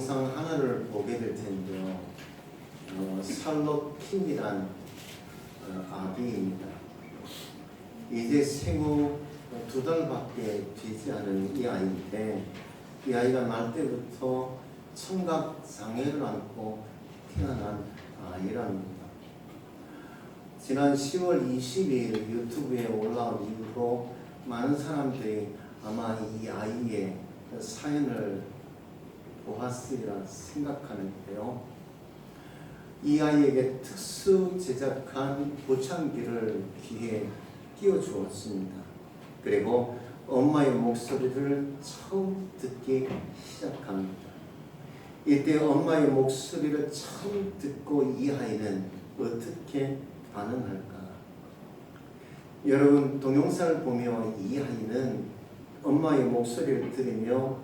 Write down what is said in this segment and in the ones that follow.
동영상 하나를 보게 될 텐데요. 샬롯 킴이란 아기입니다. 이제 생후 2달밖에 되지 않은 이 아이인데, 이 아이가 날 때부터 청각 장애를 안고 태어난 아이랍니다. 지난 10월 22일 유튜브에 올라온 이후로 많은 사람들이 아마 이 아이의 사연을 보았으리라 생각하는데요. 이 아이에게 특수 제작한 보청기를 귀에 끼워 주었습니다. 그리고 엄마의 목소리를 처음 듣기 시작합니다. 이때 엄마의 목소리를 처음 듣고 이 아이는 어떻게 반응할까? 여러분, 동영상을 보며 이 아이는 엄마의 목소리를 들으며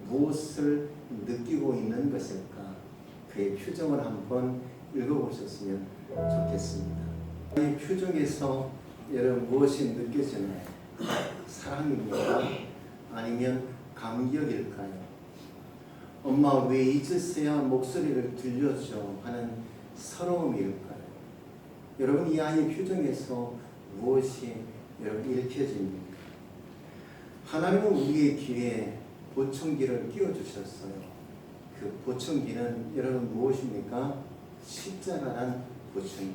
무엇을 느끼고 있는 것일까? 그의 표정을 한번 읽어보셨으면 좋겠습니다. 이 표정에서 여러분 무엇이 느껴지나요? 사랑입니까? 아니면 감격일까요? 엄마 왜 이제서야 목소리를 들려줘 하는 서러움일까요? 여러분, 이 아이의 표정에서 무엇이 여러분 읽혀집니까? 하나님은 우리의 귀에 보청기를 끼워주셨어요. 그 보청기는 여러분 무엇입니까? 십자가란 보청기.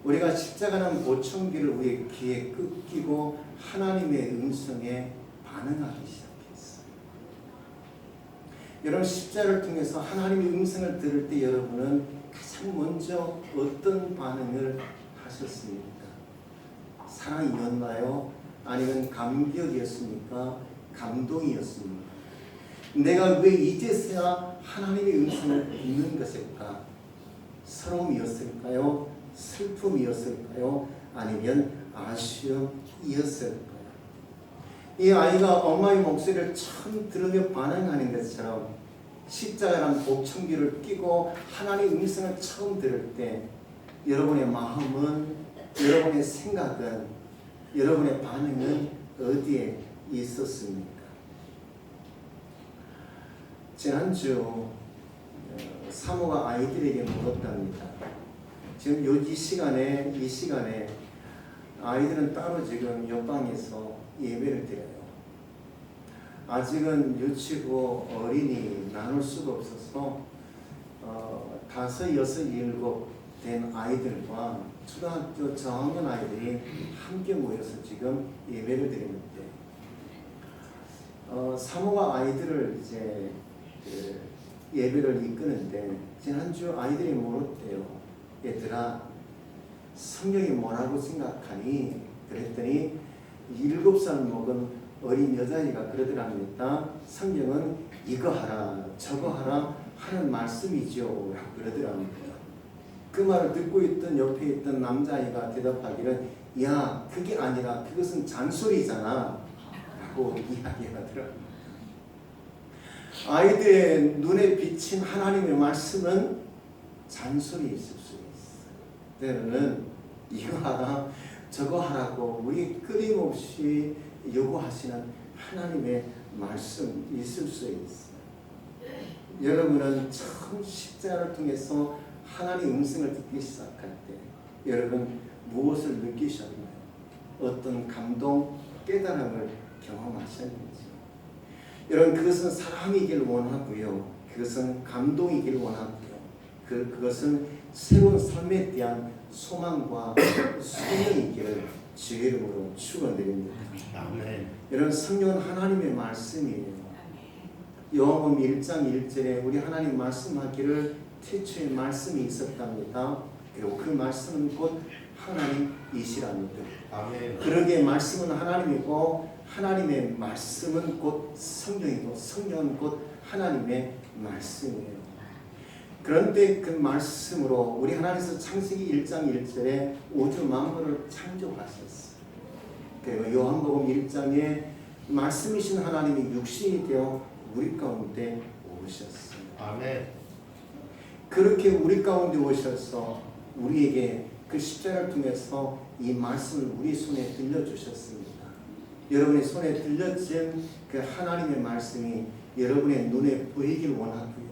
우리가 십자가란 보청기를 우리의 귀에 끼고 하나님의 음성에 반응하기 시작했어요. 여러분, 십자가를 통해서 하나님의 음성을 들을 때 여러분은 가장 먼저 어떤 반응을 하셨습니까? 사랑이었나요? 아니면 감격이었습니까? 감동이었습니까? 내가 왜 이제서야 하나님의 음성을 듣는 것일까? 서러움이었을까요? 슬픔이었을까요? 아니면 아쉬움이었을까요? 이 아이가 엄마의 목소리를 처음 들으며 반응하는 것처럼 십자가란 보청기를 끼고 하나님의 음성을 처음 들을 때 여러분의 마음은, 여러분의 생각은, 여러분의 반응은 어디에 있었습니까? 지난주 사모가 아이들에게 물었답니다. 지금 이 시간에 아이들은 따로 지금 옆방에서 예배를 드려요. 아직은 유치부 어린이 나눌 수가 없어서 5, 6, 7 된 아이들과 초등학교 저학년 아이들이 함께 모여서 지금 예배를 드리는데, 사모가 아이들을 이제 예배를 이끄는데 지난주 아이들이 물었대요. 얘들아, 성경이 뭐라고 생각하니? 그랬더니 7살 먹은 어린 여자아이가 그러더랍니다. 성경은 이거 하라 저거 하라 하는 말씀이죠 라고 그러더랍니다. 그 말을 듣고 있던 옆에 있던 남자아이가 대답하기를, 야, 그게 아니라 그것은 잔소리잖아 라고 이야기하더랍니다. 아이들의 눈에 비친 하나님의 말씀은 잔소리 있을 수 있어요. 때로는 이거 하라 저거 하라고 우리 끊임없이 요구하시는 하나님의 말씀 있을 수 있어요. 여러분은 처음 십자가를 통해서 하나님의 음성을 듣기 시작할 때 여러분 무엇을 느끼셨나요? 어떤 감동, 깨달음을 경험하셨는지. 여러분, 그것은 사랑이길 원하고요. 그것은 감동이길 원하고요. 그것은 새로운 삶에 대한 소망과 소명이기를 주의 이름으로 축원드립니다. 아멘. 여러분, 성경은 하나님의 말씀이에요. 요한복음 1장 1절에 우리 하나님 말씀하기를 태초에 말씀이 있었답니다. 그리고 그 말씀은 곧 하나님이시랍니다. 아멘. 그러기에 말씀은 하나님이고 하나님의 말씀은 곧 성경이고 성경은 곧 하나님의 말씀이에요. 그런데 그 말씀으로 우리 하나님께서 창세기 1장 1절에 우주 만물을 창조하셨어요. 그리고 요한복음 1장에 말씀이신 하나님이 육신이 되어 우리 가운데 오셨어요. 아멘. 그렇게 우리 가운데 오셔서 우리에게 그 십자가를 통해서 이 말씀을 우리 손에 들려주셨습니다. 여러분의 손에 들려진 그 하나님의 말씀이 여러분의 눈에 보이길 원하고요.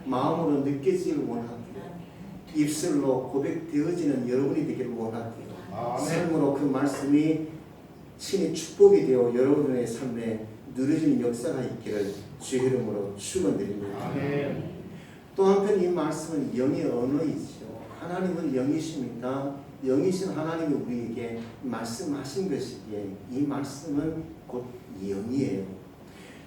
마음으로 느껴지길 원하고요. 입술로 고백되어지는 여러분이 되기를 원하고요. 삶으로 그 말씀이 친히 축복이 되어 여러분의 삶에 누려지는 역사가 있기를 주의 이름으로 축원드립니다. 또 한편 이 말씀은 영의 언어이죠. 하나님은 영이십니다. 영이신 하나님이 우리에게 말씀하신 것이기에 이 말씀은 곧 영이에요.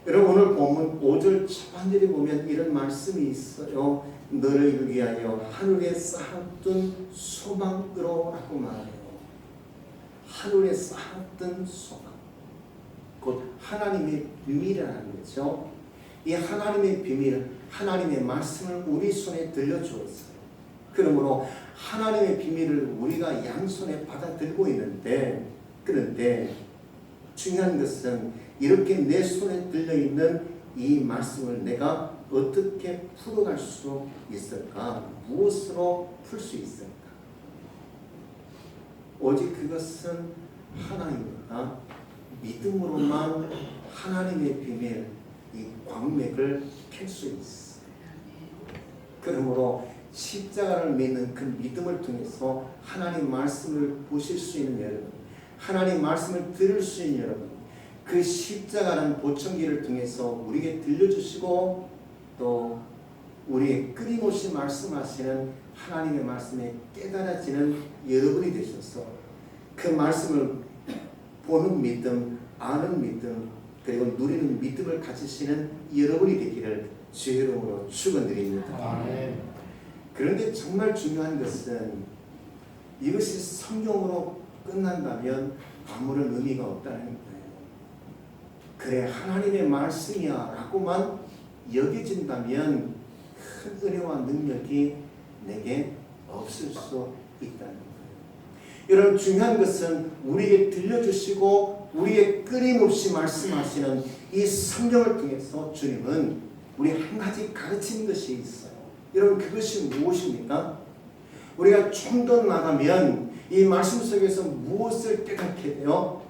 여러분 오늘 본문 5절 초반절에 보면 이런 말씀이 있어요. 너를 위하여 하늘에 쌓았던 소망으로 라고 말해요. 하늘에 쌓았던 소망, 곧 하나님의 비밀이라는 거죠. 이 하나님의 비밀, 하나님의 말씀을 우리 손에 들려주었어요. 그러므로 하나님의 비밀을 우리가 양손에 받아들고 있는데, 그런데 중요한 것은 이렇게 내 손에 들려있는 이 말씀을 내가 어떻게 풀어갈 수 있을까? 무엇으로 풀 수 있을까? 오직 그것은 하나님과 믿음으로만 하나님의 비밀, 이 광맥을 캘 수 있어요. 그러므로 십자가를 믿는 그 믿음을 통해서 하나님 말씀을 보실 수 있는 여러분, 하나님 말씀을 들을 수 있는 여러분, 그 십자가라는 보청기를 통해서 우리에게 들려주시고 또 우리의 끊임없이 말씀하시는 하나님의 말씀에 깨달아지는 여러분이 되셔서 그 말씀을 보는 믿음, 아는 믿음, 그리고 누리는 믿음을 가지시는 여러분이 되기를 주의 이름으로 축원드립니다. 그런데 정말 중요한 것은 이것이 성경으로 끝난다면 아무런 의미가 없다는 거예요. 그래 하나님의 말씀이야 라고만 여겨진다면 큰 은혜와 능력이 내게 없을 수 있다는 거예요. 여러분 중요한 것은 우리에게 들려주시고 우리에게 끊임없이 말씀하시는 이 성경을 통해서 주님은 우리 한 가지 가르치는 것이 있어요. 여러분 그것이 무엇입니까? 우리가 좀 더 나가면 이 말씀 속에서 무엇을 깨닫게 돼요?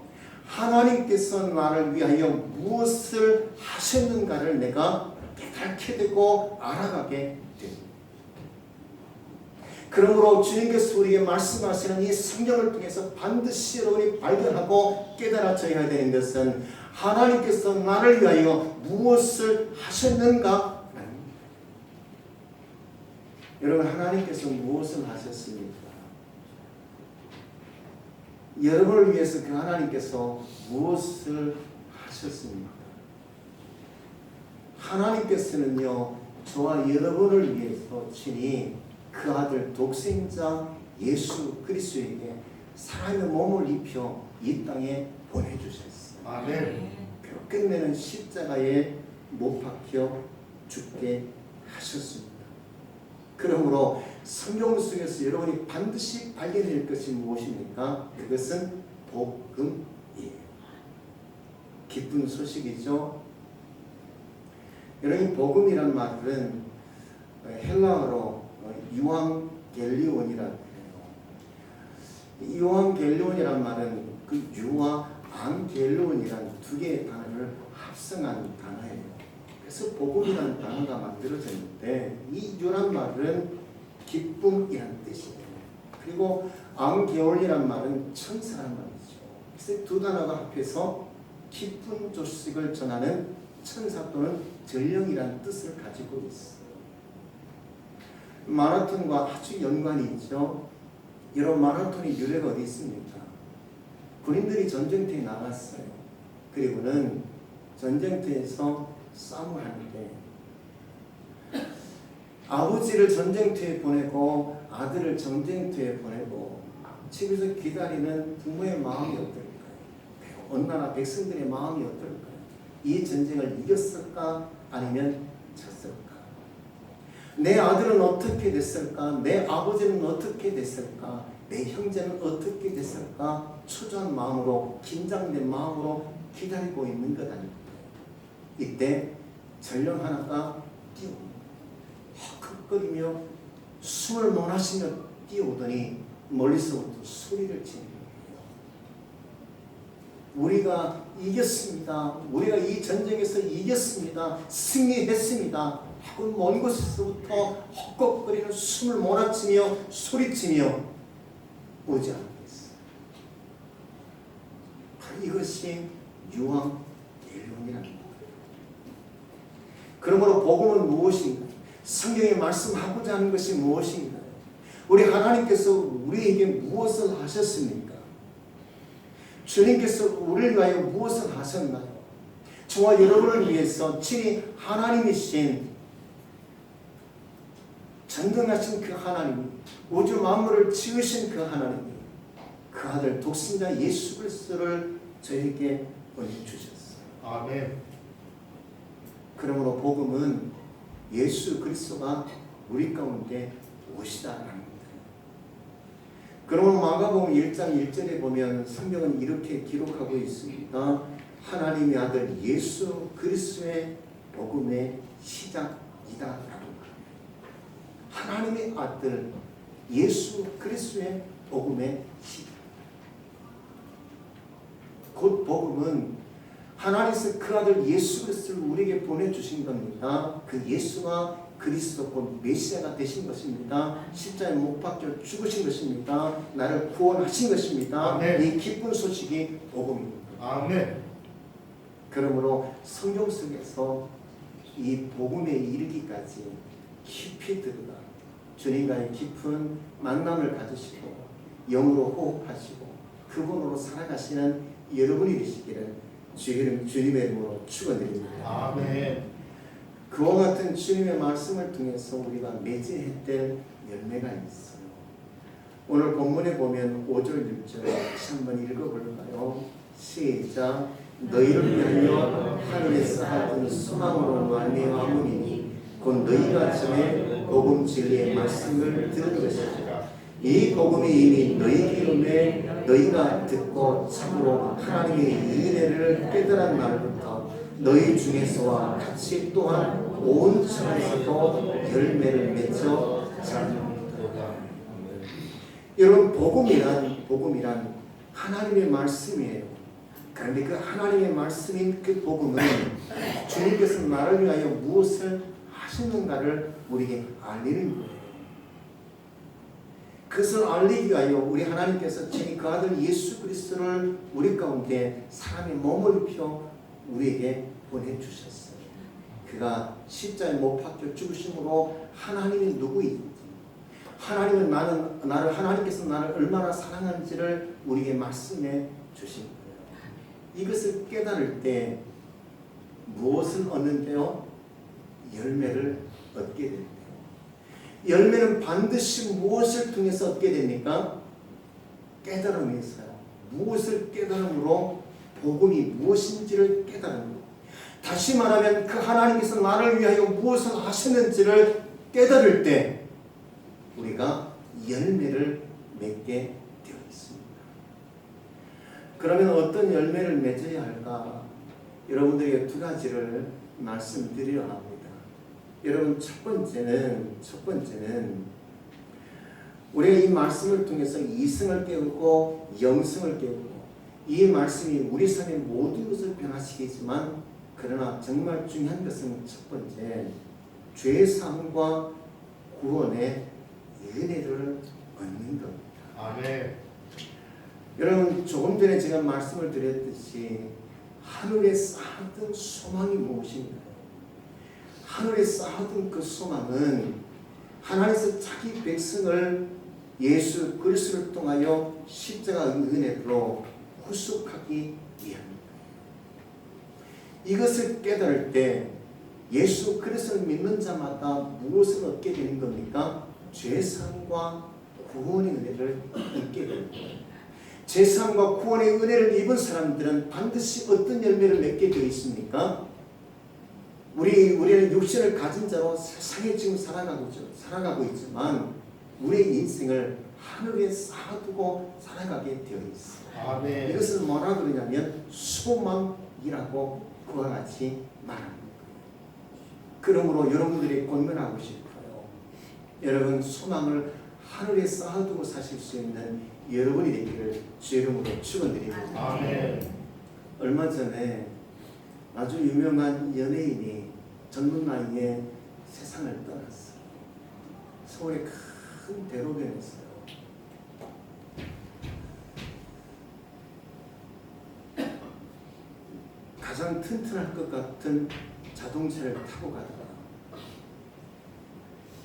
하나님께서 나를 위하여 무엇을 하셨는가를 내가 깨닫게 되고 알아가게 됩니다. 그러므로 주님께서 우리에게 말씀하시는 이 성경을 통해서 반드시 여러분이 발견하고 깨달아져야 되는 것은 하나님께서 나를 위하여 무엇을 하셨는가? 여러분 하나님께서 무엇을 하셨습니까? 여러분을 위해서 그 하나님께서 무엇을 하셨습니까? 하나님께서는요 저와 여러분을 위해서 친히 그 아들 독생자 예수 그리스도에게 사람의 몸을 입혀 이 땅에 보내주셨어요. 아멘. 끝내는 십자가에 못 박혀 죽게 하셨습니다. 그러므로 성경 속에서 여러분이 반드시 발견할 것이 무엇입니까? 그것은 복음이에요. 기쁜 소식이죠. 여러분 복음이란 말은 헬라어로 유앙겔리온이라고 해요. 유앙겔리온이란 말은 그 유와 앙겔리온이란 두 개의 단어를 합성한 단어예요. 그래서 복음이라는 단어가 만들어졌는데 이 유란 말은 기쁨이라는 뜻이에요. 그리고 앙게올이란 말은 천사란 말이죠. 그래서 두 단어가 합해서 기쁜 소식을 전하는 천사 또는 전령이라는 뜻을 가지고 있어요. 마라톤과 아주 연관이 있죠. 이런 마라톤의 유래가 어디 있습니까? 군인들이 전쟁터에 나갔어요. 그리고는 전쟁터에서 싸움을 하는데 아버지를 전쟁터에 보내고 아들을 전쟁터에 보내고 집에서 기다리는 부모의 마음이 어떨까요? 어느 나라 백성들의 마음이 어떨까요? 이 전쟁을 이겼을까 아니면 졌을까? 내 아들은 어떻게 됐을까? 내 아버지는 어떻게 됐을까? 내 형제는 어떻게 됐을까? 초조한 마음으로 긴장된 마음으로 기다리고 있는 것 아닙니까? 이때 전령 하나가 뛰어옵니다. 헉헉거리며 숨을 논하시며 뛰어오더니 멀리서부터 소리를 지르는 거예요. 우리가 이겼습니다. 우리가 이 전쟁에서 이겼습니다. 승리했습니다. 하고 먼 곳에서부터 헛걱거리는 숨을 몰아치며 소리치며 오지 않겠어요. 바로 이것이 유황연륜이랍니다. 그러므로 복음은 무엇인가? 성경에 말씀하고자 하는 것이 무엇인가? 우리 하나님께서 우리에게 무엇을 하셨습니까? 주님께서 우리를 위하여 무엇을 하셨나요? 저와 여러분을 위해서 친히 하나님이신 전능하신 그 하나님이, 우주 만물을 지으신 그 하나님이 그 아들 독생자 예수 그리스도를 저에게 보내주셨어요. 아멘. 그러므로 복음은 예수 그리스도가 우리 가운데 오시다라는 겁니다. 그러므로 마가복음 1장 1절에 보면 성경은 이렇게 기록하고 있습니다. 하나님의 아들 예수 그리스도의 복음의 시작이다. 하나님의 아들 예수 그리스도의 복음의 시작. 곧 복음은 하나님께서 그 아들 예수 그리스도를 우리에게 보내주신 겁니다. 그 예수가 그리스도 곧 메시아가 되신 것입니다. 십자가에 못 박혀 죽으신 것입니다. 나를 구원하신 것입니다. 아멘. 이 기쁜 소식이 복음입니다. 아멘. 그러므로 성경 속에서 이 복음에 이르기까지 깊이 들어가 주님과의 깊은 만남을 가지시고 영으로 호흡하시고 그분으로 살아가시는 여러분이 되시기를 주님의 이름으로 축원드립니다. 아멘. 그와 같은 주님의 말씀을 통해서 우리가 맺어야 될 열매가 있어요. 오늘 본문에 보면 5절 6절 다시 한번 읽어볼까요? 시작. 너희를 위하여 하늘에 쌓아둔 소망으로 말미암으니 곧 너희가 전에 복음 진리의 말씀을 들은 것이라. 이 복음이 이미 너희에게 이르매 너희가 듣고 참으로 하나님의 은혜를 깨달은 날부터 너희 중에서와 같이 또한 온 천에서도 열매를 맺어 자라는도다. 여러분 복음이란 하나님의 말씀이에요. 그런데 그 하나님의 말씀인 그 복음은 주님께서 나를 위하여 무엇을 하시는가를 우리에게 알리는 거예요. 그것을 알리기 위하여 우리 하나님께서 친히 그 아들 예수 그리스도를 우리 가운데 사람의 몸을 입혀 우리에게 보내주셨어요. 그가 십자가에 못 박혀 죽으심으로 하나님이 누구인지, 하나님은 하나님께서 나를 얼마나 사랑하는지를 우리에게 말씀해 주신 거예요. 이것을 깨달을 때 무엇을 얻는데요? 열매를 얻게 됩니다. 열매는 반드시 무엇을 통해서 얻게 됩니까? 깨달음에서요. 무엇을 깨달음으로 복음이 무엇인지를 깨달음으로. 다시 말하면 그 하나님께서 나를 위하여 무엇을 하셨는지를 깨달을 때 우리가 열매를 맺게 되어 있습니다. 그러면 어떤 열매를 맺어야 할까? 여러분들에게 두 가지를 말씀드리려 합니다. 여러분 첫 번째는 우리가 이 말씀을 통해서 이성을 깨우고 영성을 깨우고 이 말씀이 우리 삶의 모든 것을 변화시키지만 그러나 정말 중요한 것은 첫 번째 죄사함과 구원의 은혜를 얻는 겁니다. 아멘. 여러분 조금 전에 제가 말씀을 드렸듯이 하늘에 쌓았던 소망이 무엇인가요? 하늘에 쌓아둔 그 소망은 하나님께서 자기 백성을 예수 그리스도를 통하여 십자가 은혜로 구속하기 위함입니다. 이것을 깨달을 때 예수 그리스도를 믿는 자마다 무엇을 얻게 되는 겁니까? 죄사함과 구원의 은혜를 얻게 되는 거예요. 죄사함과 구원의 은혜를 입은 사람들은 반드시 어떤 열매를 맺게 되어 있습니까? 우리는 육신을 가진 자로 세상에 지금 살아가고 있지만 우리의 인생을 하늘에 쌓아두고 살아가게 되어 있어요. 아멘. 이것을 뭐라 그러냐면 소망이라고 그와 같이 말합니다. 그러므로 여러분들이 권면하고 싶어요. 여러분 소망을 하늘에 쌓아두고 사실 수 있는 여러분이 되기를 주 이름으로 축원드립니다. 아멘. 얼마 전에 아주 유명한 연예인이 젊은 나이에 세상을 떠났어요. 서울의 큰 대로변에서요. 가장 튼튼할 것 같은 자동차를 타고 가다가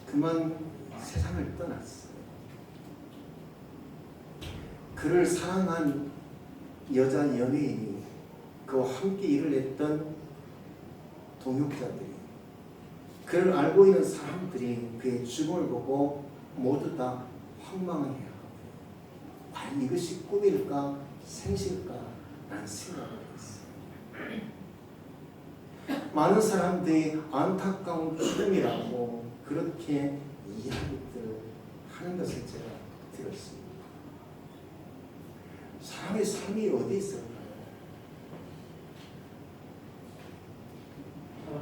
그만 세상을 떠났어요. 그를 사랑한 여자 연예인이 그와 함께 일을 했던 동역자들이, 그를 알고 있는 사람들이 그의 죽음을 보고 모두 다 황망해하고, 과연 이것이 꿈일까 생실까 라는 생각을 했어요. 많은 사람들이 안타까운 죽음이라고 그렇게 이야기들 하는 것을 제가 들었습니다. 사람의 삶이 어디 있을까요?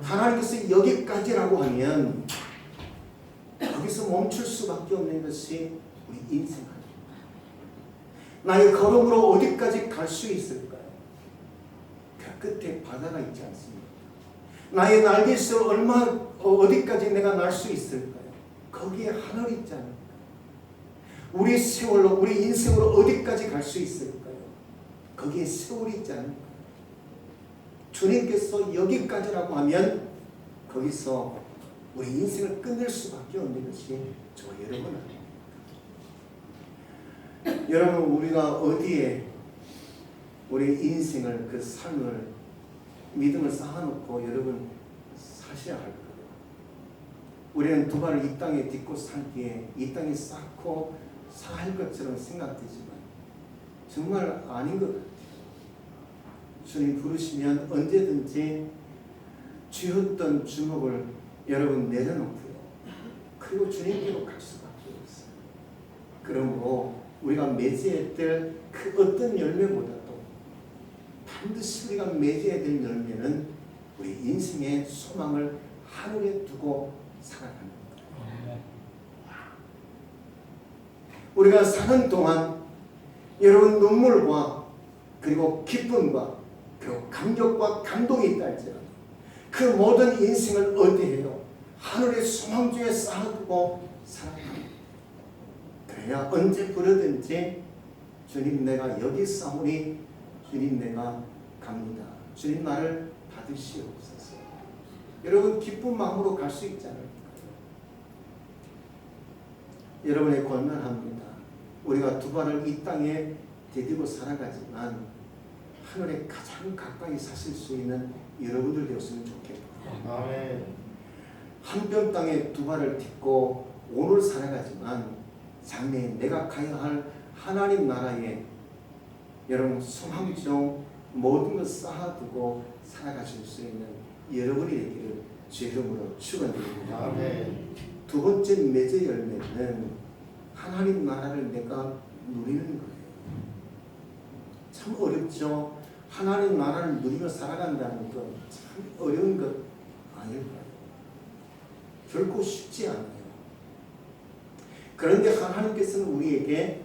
하나님께서 여기까지라고 하면 거기서 멈출 수밖에 없는 것이 우리 인생 아닙니까? 나의 걸음으로 어디까지 갈 수 있을까요? 그 끝에 바다가 있지 않습니까? 나의 날개에서 어디까지 내가 날 수 있을까요? 거기에 하늘이 있지 않을까요? 우리 세월로, 우리 인생으로 어디까지 갈 수 있을까요? 거기에 세월이 있지 않을까요? 주님께서 여기까지라고 하면 거기서 우리 인생을 끝낼 수밖에 없는 것이 저 여러분 아닙니까? 여러분, 우리가 어디에 우리 인생을, 그 삶을, 믿음을 쌓아놓고 여러분 사셔야 할까요? 우리는 두 발을 이 땅에 딛고 살기에 이 땅에 쌓고 살 것처럼 생각되지만 정말 아닌 것 같아요. 주님 부르시면 언제든지 쥐었던 주먹을 여러분 내려놓고요. 그리고 주님께로 갈 수밖에 없어요. 그러므로 우리가 맺어야 될 그 어떤 열매보다도 반드시 우리가 맺어야 될 열매는 우리 인생의 소망을 하늘에 두고 살아가는 거예요. 우리가 사는 동안 여러분 눈물과 그리고 기쁨과 그리고 감격과 감동이 있다 할지라도 그 모든 인생을 어디에요? 하늘의 소망 중에 쌓아두고 살아갑니다. 그래야 언제 부르든지 주님 내가 여기 싸우니 주님 내가 갑니다. 주님 나를 받으시옵소서. 여러분 기쁜 마음으로 갈 수 있지 않을까요? 여러분의 권면합니다. 우리가 두 발을 이 땅에 디디고 살아가지만 하늘에 가장 가까이 사실 수 있는 여러분들 되었으면 좋겠다. 아멘. 한뼘 땅에 두 발을 딛고 오늘 살아가지만 장래에 내가 가야 할 하나님 나라에 여러분 소망종 모든 것 쌓아두고 살아가실 수 있는 여러분이 되기를 주 이름으로 축원드립니다. 아멘. 두 번째 맺의 열매는 하나님 나라를 내가 누리는 거예요. 참 어렵죠. 하나님 나라를 누리며 살아간다는 건 참 어려운 것 아닐까요? 결코 쉽지 않아요. 그런데 하나님께서는 우리에게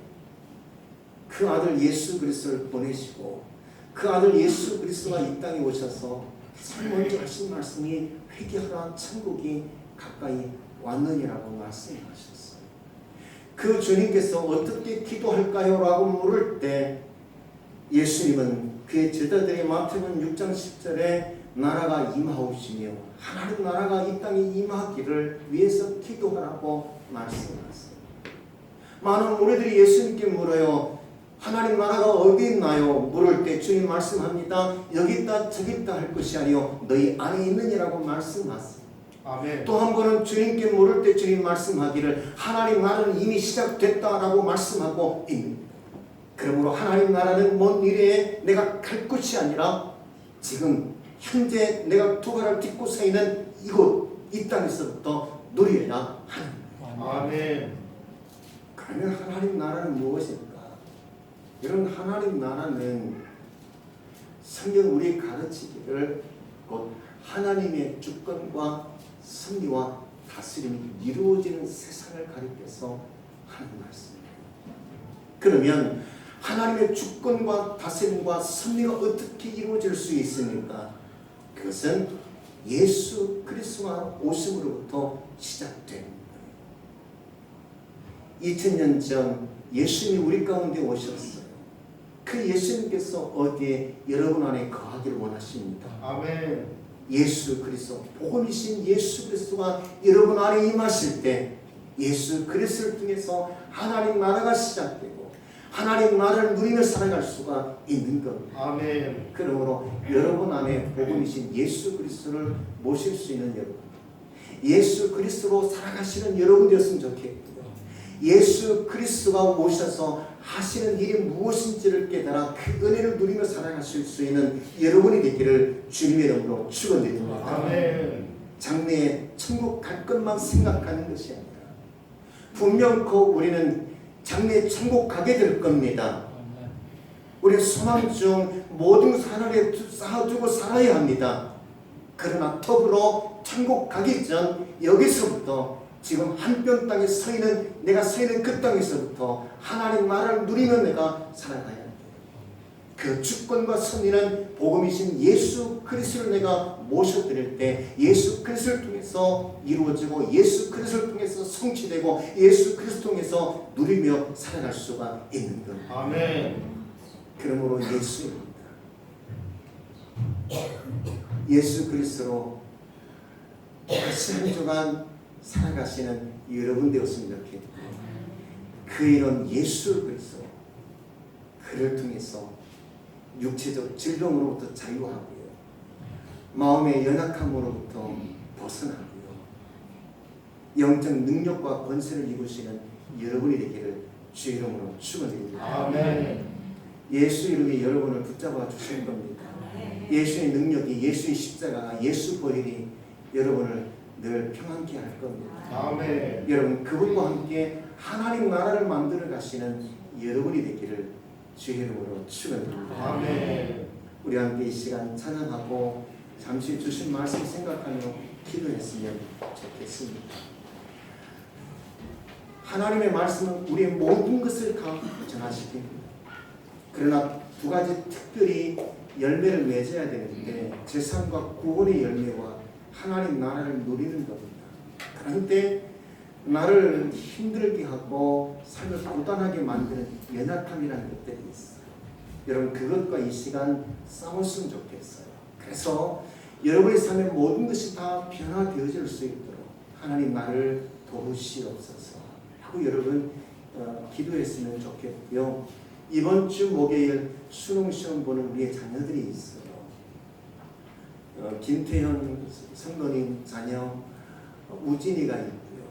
그 아들 예수 그리스도를 보내시고 그 아들 예수 그리스도가 이 땅에 오셔서 제일 먼저 하신 말씀이 회개하라 천국이 가까이 왔느니라고 말씀하셨어요. 그 주님께서 어떻게 기도할까요? 라고 물을 때 예수님은 그의 제자들의 마태복음 6장 10절에 나라가 임하옵시며 하나님 나라가 이 땅에 임하기를 위해서 기도하라고 말씀하셨어요. 많은 우리들이 예수님께 물어요. 하나님 나라가 어디 있나요? 물을 때 주님 말씀합니다. 여기 있다 저기 있다 할 것이 아니요 너희 안에 있느니라고 말씀하세요. 아멘. 또 한 번은 주님께 물을 때 주님 말씀하기를 하나님 나라는 이미 시작됐다라고 말씀하고 있습니다. 그러므로 하나님 나라는 먼 미래에 내가 갈 곳이 아니라 지금 현재 내가 두 발을 딛고 서 있는 이곳 이 땅에서부터 누려야 하는 거예요. 아멘. 그러면 하나님 나라는 무엇일까? 이런 하나님 나라는 성경 우리 가르치기를 곧 하나님의 주권과 승리와 다스림이 이루어지는 세상을 가리켜서 하는 말씀이에요. 그러면 하나님의 주권과 다스림과 섭리가 어떻게 이루어질 수 있습니까? 그것은 예수 그리스도가 오심으로부터 시작된 거예요. 2000년 전 예수님이 우리 가운데 오셨어요. 그 예수님께서 어디에 여러분 안에 거하기를 원하십니다. 아멘. 예수 그리스도, 복음이신 예수 그리스도가 여러분 안에 임하실 때 예수 그리스도를 통해서 하나님 나라가 시작되고 하나님 나라를 누리며 살아갈 수가 있는 겁니다. 아멘. 그러므로 여러분 안에 복음이신 예수 그리스도를 모실 수 있는 여러분, 예수 그리스도로 살아가시는 여러분 되었으면 좋겠고요. 예수 그리스도가 오셔서 하시는 일이 무엇인지를 깨달아 그 은혜를 누리며 살아가실 수 있는 여러분이 되기를 주님의 이름으로 축원드립니다. 아멘. 장래에 천국 갈 것만 생각하는 것이 아니라 분명코 우리는 장래에 천국 가게 될 겁니다. 우리 소망 중 모든 하늘에 쌓아두고 살아야 합니다. 그러나 더불어 천국 가기 전 여기서부터 지금 한편 땅에 서 있는 내가 서 있는 그 땅에서부터 하나님 나라를 누리며 내가 살아가야 돼요. 그 주권과 섭리는 복음이신 예수 그리스도를 내가 모셔드릴 때 예수 그리스도를 통해서 이루어지고 예수 그리스도를 통해서 성취되고 예수 그리스도를 통해서 누리며 살아갈 수가 있는 겁니다. 아멘. 그러므로 예수입니다. 예수 그리스도로 다시 한 주간 살아가시는 여러분 되었으면 좋겠고 그 이런 예수 그리스도 그를 통해서 육체적 질병으로부터 자유하고요. 마음의 연약함으로부터 벗어나고요. 영적 능력과 권세를 입으시는 여러분이 되기를 주의 이름으로 축원드립니다. 아멘. 예수 이름이 여러분을 붙잡아 주시는 겁니다. 예수의 능력이 예수의 십자가가 예수 보혈이 여러분을 늘 평안케 할 겁니다. 아멘. 여러분 그분과 함께 하나님 나라를 만들어 가시는 여러분이 되기를 주의 이름으로 축원드립니다. 아멘. 우리 함께 이 시간 찬양하고 잠시 주신 말씀 생각하며 기도했으면 좋겠습니다. 하나님의 말씀은 우리의 모든 것을 다 전하시킵니다. 그러나 두 가지 특별히 열매를 맺어야 되는데 재산과 구원의 열매와 하나님 나라를 누리는 겁니다. 그런데 나를 힘들게 하고 삶을 고단하게 만드는 연약함이라는 것들이 있어요. 여러분 그것과 이 시간 싸웠으면 좋겠어요. 그래서 여러분의 삶의 모든 것이 다 변화되어질 수 있도록 하나님 나를 도우시옵소서 하고 여러분 기도했으면 좋겠고요. 이번 주 목요일 수능 시험 보는 우리의 자녀들이 있어요. 김태현 성도님 자녀 우진이가 있고요.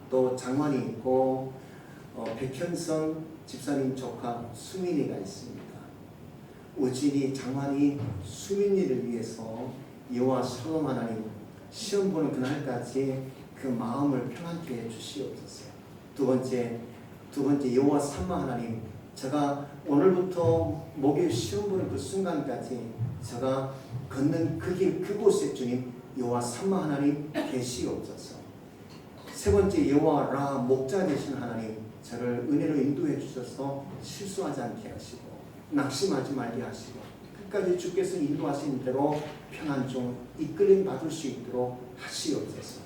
또 장환이 있고 백현성 집사님 조카 수민이가 있습니다. 우진이, 장환이, 수민이를 위해서 여호와 샬롬 하나님 시험 보는 그날까지 그 마음을 평안케 해주시옵소서. 두 번째 여호와 삼마 하나님, 제가 오늘부터 목요일 시험 보는 그 순간까지 제가 걷는 그 길 그곳에 주님 여호와 삼마 하나님 계시옵소서. 세 번째 여호와 라 목자 되신 하나님, 저를 은혜로 인도해 주셔서 실수하지 않게 하시고 낙심하지 말게 하시고 끝까지 주께서 인도하신 대로 평안 중 이끌림 받을 수 있도록 하시옵소서.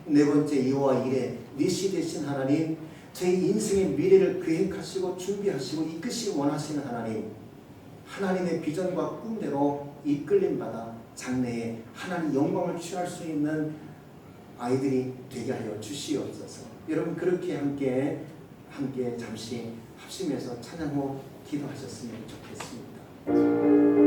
네 번째 여호와 이레 니시 되신 하나님, 저희 인생의 미래를 계획하시고 준비하시고 이끄시기 원하시는 하나님, 하나님의 비전과 꿈대로 이끌림 받아 장래에 하나님 영광을 취할 수 있는 아이들이 되게 하여 주시옵소서. 여러분 그렇게 함께 잠시 합심해서 찬양 후 기도하셨으면 좋겠습니다.